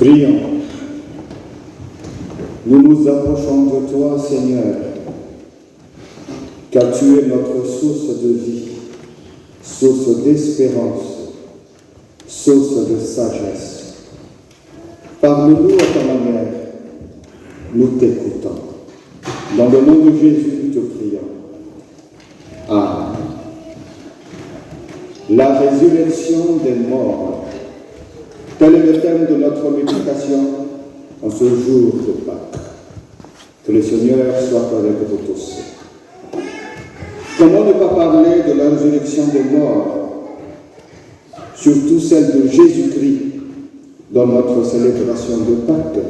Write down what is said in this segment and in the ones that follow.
Prions. Nous nous approchons de toi, Seigneur, car tu es notre source de vie, source d'espérance, source de sagesse. Parle-nous à ta manière, nous t'écoutons. Dans le nom de Jésus, nous te prions. Amen. La résurrection des morts. Tel est le thème de notre méditation en ce jour de Pâques. Que le Seigneur soit avec vous tous. Comment ne pas parler de la résurrection des morts, surtout celle de Jésus-Christ, dans notre célébration de Pâques?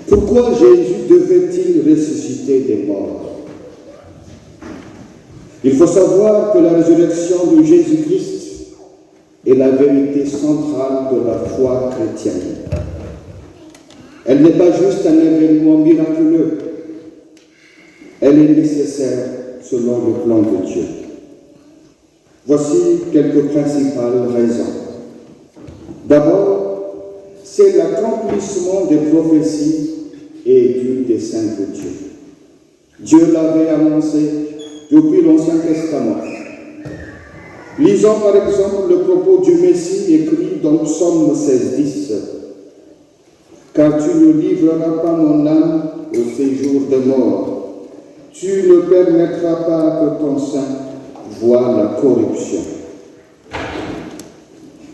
Pourquoi Jésus devait-il ressusciter des morts? Il faut savoir que la résurrection de Jésus-Christ est la vérité centrale de la foi chrétienne. Elle n'est pas juste un événement miraculeux, elle est nécessaire selon le plan de Dieu. Voici quelques principales raisons. D'abord, c'est l'accomplissement des prophéties et du dessein de Dieu. Dieu l'avait annoncé depuis l'Ancien Testament. Lisons par exemple le propos du Messie écrit dans Psaume 16:10. « Car tu ne livreras pas mon âme au séjour des morts. Tu ne permettras pas que ton sein voie la corruption. »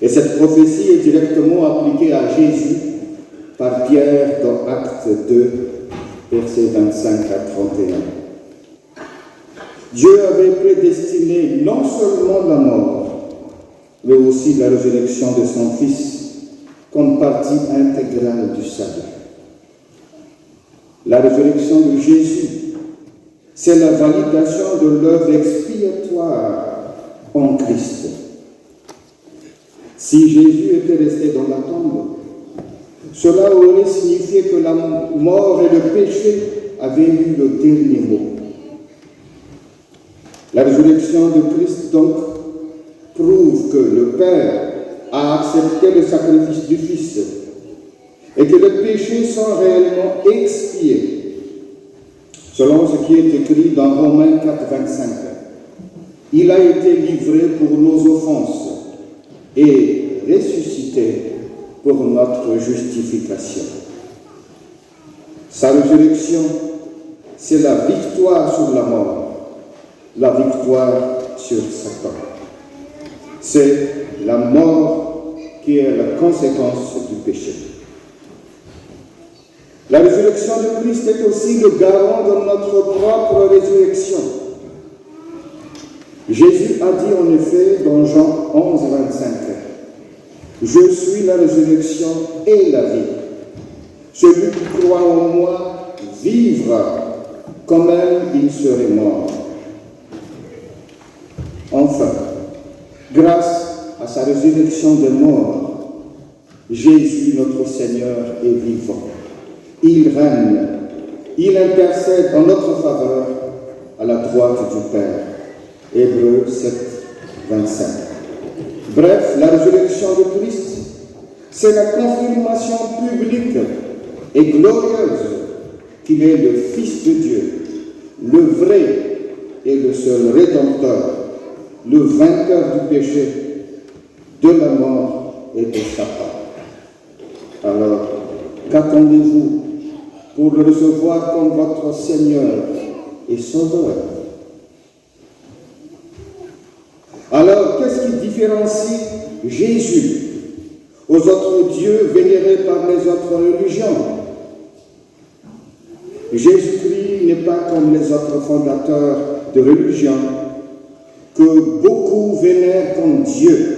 Et cette prophétie est directement appliquée à Jésus par Pierre dans Actes 2, versets 25 à 31. Dieu avait prédestiné non seulement la mort, mais aussi la résurrection de son Fils comme partie intégrale du salut. La résurrection de Jésus, c'est la validation de l'œuvre expiatoire en Christ. Si Jésus était resté dans la tombe, cela aurait signifié que la mort et le péché avaient eu le dernier mot. La résurrection de Christ, donc, prouve que le Père a accepté le sacrifice du Fils et que les péchés sont réellement expiés, selon ce qui est écrit dans Romains 4, 25. Il a été livré pour nos offenses et ressuscité pour notre justification. Sa résurrection, c'est la victoire sur la mort, la victoire sur Satan. C'est la mort qui est la conséquence du péché. La résurrection de Christ est aussi le garant de notre propre résurrection. Jésus a dit en effet dans Jean 11, 25, « Je suis la résurrection et la vie. Celui qui croit en moi vivra, quand même il serait mort. » Enfin, grâce à sa résurrection des morts, Jésus, notre Seigneur, est vivant. Il règne, il intercède en notre faveur à la droite du Père. Hébreux 7, 25. Bref, la résurrection de Christ, c'est la confirmation publique et glorieuse qu'il est le Fils de Dieu, le vrai et le seul Rédempteur, le vainqueur du péché, de la mort et de Satan. Alors, qu'attendez-vous pour le recevoir comme votre Seigneur et Sauveur? Alors, qu'est-ce qui différencie Jésus aux autres dieux vénérés par les autres religions? Jésus-Christ n'est pas comme les autres fondateurs de religions que beaucoup vénèrent comme Dieu,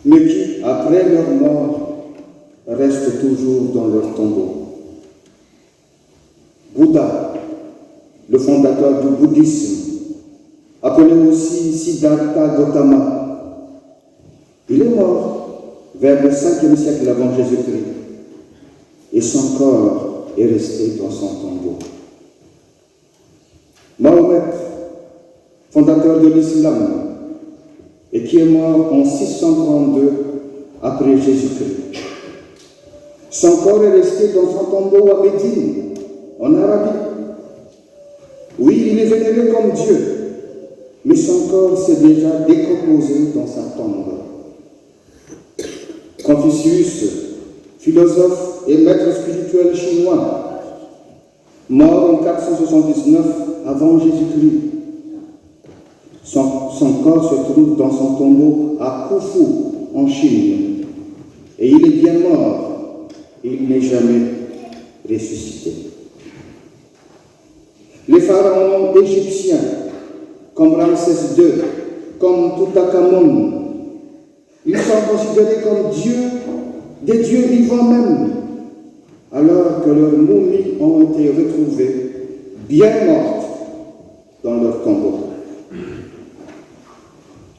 mais qui, après leur mort, restent toujours dans leur tombeau. Bouddha, le fondateur du bouddhisme, appelé aussi Siddhartha Gautama, il est mort vers le 5e siècle avant Jésus-Christ et son corps est resté dans son tombeau. Mahomet, fondateur de l'islam, et qui est mort en 632 après Jésus-Christ. Son corps est resté dans son tombeau à Médine, en Arabie. Oui, il est vénéré comme Dieu, mais son corps s'est déjà décomposé dans sa tombe. Confucius, philosophe et maître spirituel chinois, mort en 479 avant Jésus-Christ. Son corps se trouve dans son tombeau à Khufu, en Chine, et il est bien mort, il n'est jamais ressuscité. Les pharaons égyptiens, comme Ramsès II, comme Toutankhamon, ils sont considérés comme dieux, des dieux vivants même, alors que leurs momies ont été retrouvées bien mortes dans leur tombeau.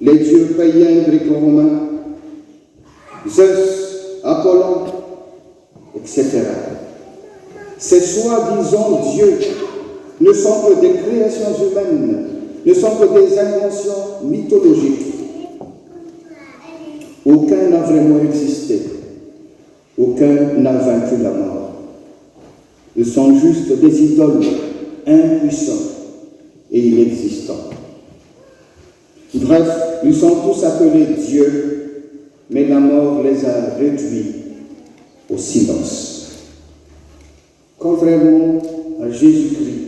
Les dieux païens gréco-romains, Zeus, Apollon, etc. Ces soi-disant dieux ne sont que des créations humaines, ne sont que des inventions mythologiques. Aucun n'a vraiment existé, aucun n'a vaincu la mort. Ils sont juste des idoles impuissants et inexistants. Bref, ils sont tous appelés dieux, mais la mort les a réduits au silence. Contrairement à Jésus-Christ,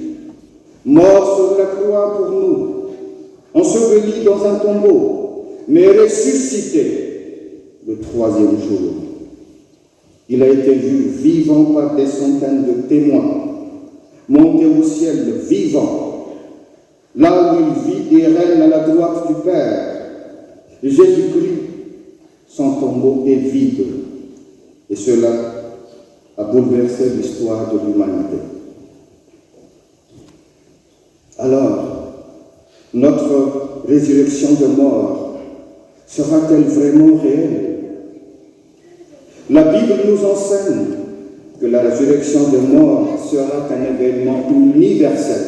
mort sur la croix pour nous, enseveli dans un tombeau, mais ressuscité le troisième jour. Il a été vu vivant par des centaines de témoins, monté au ciel vivant, là où il vit et règne à la droite du Père. Jésus-Christ, son tombeau est vide, et cela a bouleversé l'histoire de l'humanité. Alors, notre résurrection de mort sera-t-elle vraiment réelle? La Bible nous enseigne que la résurrection de mort sera un événement universel.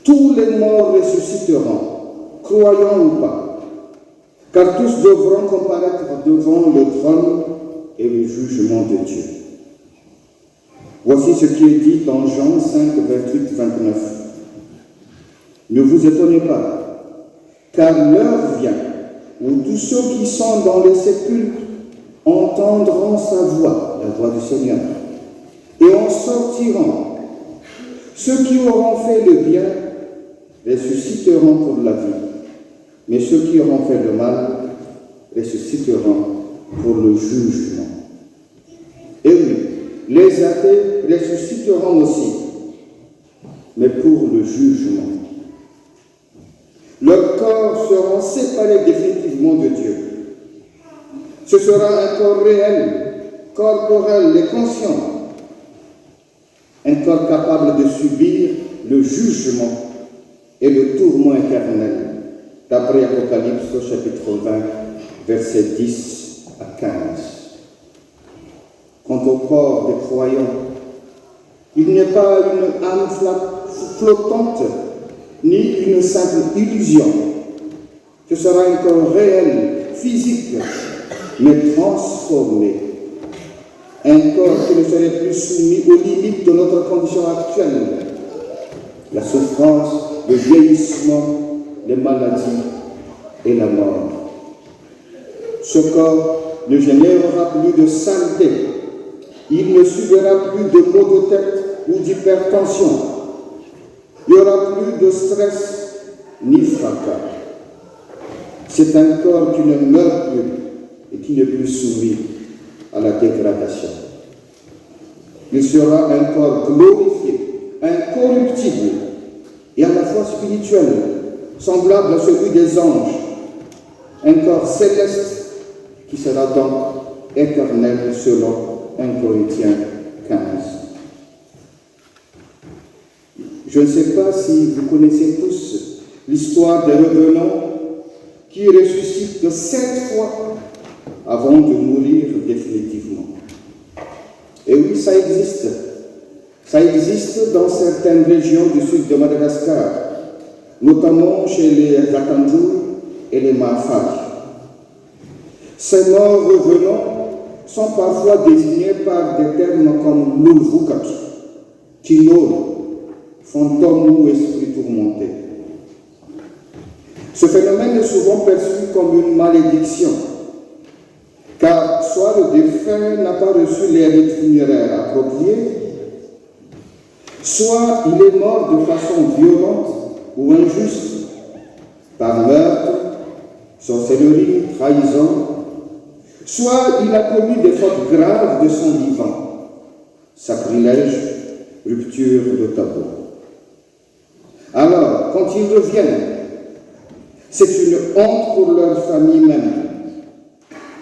Tous les morts ressusciteront, croyants ou pas, car tous devront comparaître devant le trône et le jugement de Dieu. Voici ce qui est dit dans Jean 5, 28-29. Ne vous étonnez pas, car l'heure vient où tous ceux qui sont dans les sépulcres entendront sa voix, la voix du Seigneur, et en sortiront. Ceux qui auront fait le bien ressusciteront pour la vie, mais ceux qui auront fait le mal ressusciteront pour le jugement. Et oui, les athées ressusciteront aussi, mais pour le jugement. Leurs corps seront séparés définitivement de Dieu. Ce sera un corps réel, corporel et conscient, un corps capable de subir le jugement et le tourment éternel, d'après Apocalypse chapitre 20, versets 10 à 15. Quant au corps des croyants, il n'est pas une âme flottante, ni une simple illusion. Ce sera un corps réel, physique, mais transformé. Un corps qui ne serait plus soumis aux limites de notre condition actuelle. La souffrance, le vieillissement, les maladies et la mort. Ce corps ne générera plus de saleté. Il ne subira plus de maux de tête ou d'hypertension. Il n'y aura plus de stress ni fracas. C'est un corps qui ne meurt plus et qui n'est plus soumis à la dégradation. Il sera un corps glorifié, incorruptible et à la fois spirituel, semblable à celui des anges, un corps céleste qui sera donc éternel selon 1 Corinthiens 15. Je ne sais pas si vous connaissez tous l'histoire des revenants qui ressuscitent 7 fois avant de mourir définitivement. Et oui, ça existe. Ça existe dans certaines régions du sud de Madagascar, notamment chez les Rakanjour et les Mahafad. Ces morts revenants sont parfois désignés par des termes comme l'ulvukat, kinol, fantôme ou esprit tourmenté. Ce phénomène est souvent perçu comme une malédiction, car soit le défunt n'a pas reçu les rites funéraires appropriés, soit il est mort de façon violente ou injuste, par meurtre, sorcellerie, trahison, soit il a commis des fautes graves de son vivant, sacrilège, rupture de tabou. Alors, quand ils reviennent, c'est une honte pour leur famille même.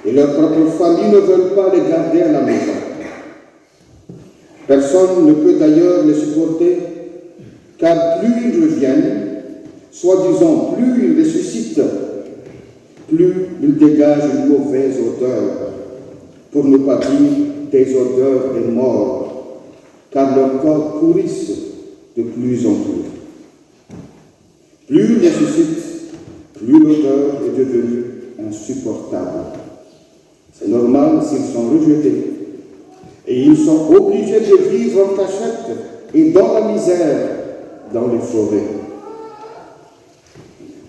Et leurs propres familles ne veulent pas les garder à la maison. Personne ne peut d'ailleurs les supporter, car plus ils reviennent, soi-disant plus ils ressuscitent, plus ils dégagent une mauvaise odeur, pour ne pas dire des odeurs des morts, car leurs corps pourrissent de plus en plus. Plus ils ressuscitent, plus l'odeur est devenue insupportable. C'est normal s'ils sont rejetés. Et ils sont obligés de vivre en cachette et dans la misère, dans les forêts.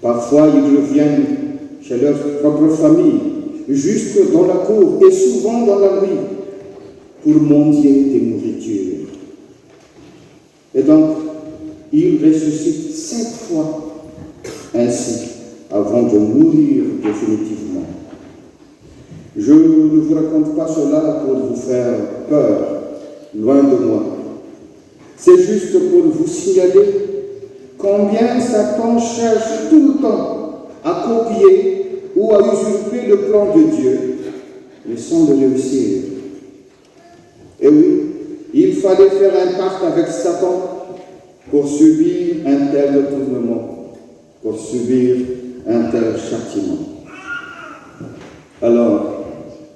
Parfois, ils reviennent chez leur propre famille, jusque dans la cour et souvent dans la nuit, pour mendier des nourritures. Et donc, ils ressuscitent 7 fois ainsi avant de mourir définitivement. Je ne vous raconte pas cela pour vous faire peur, loin de moi. C'est juste pour vous signaler combien Satan cherche tout le temps à copier ou à usurper le plan de Dieu, mais sans le réussir. Et oui, il fallait faire un pacte avec Satan pour subir un tel retournement, pour subir un tel châtiment. Alors,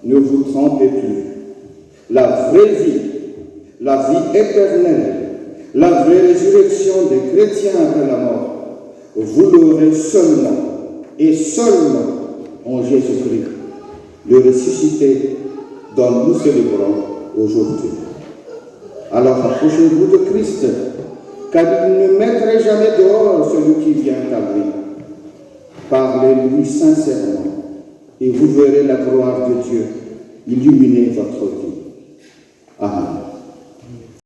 ne vous trompez plus. La vraie vie, la vie éternelle, la vraie résurrection des chrétiens après la mort, vous l'aurez seulement et seulement en Jésus-Christ, le ressuscité dont nous célébrons aujourd'hui. Alors approchez-vous de Christ, car il ne mettrait jamais dehors celui qui vient à lui. Parlez-lui sincèrement et vous verrez la gloire de Dieu illuminer votre vie. Amen.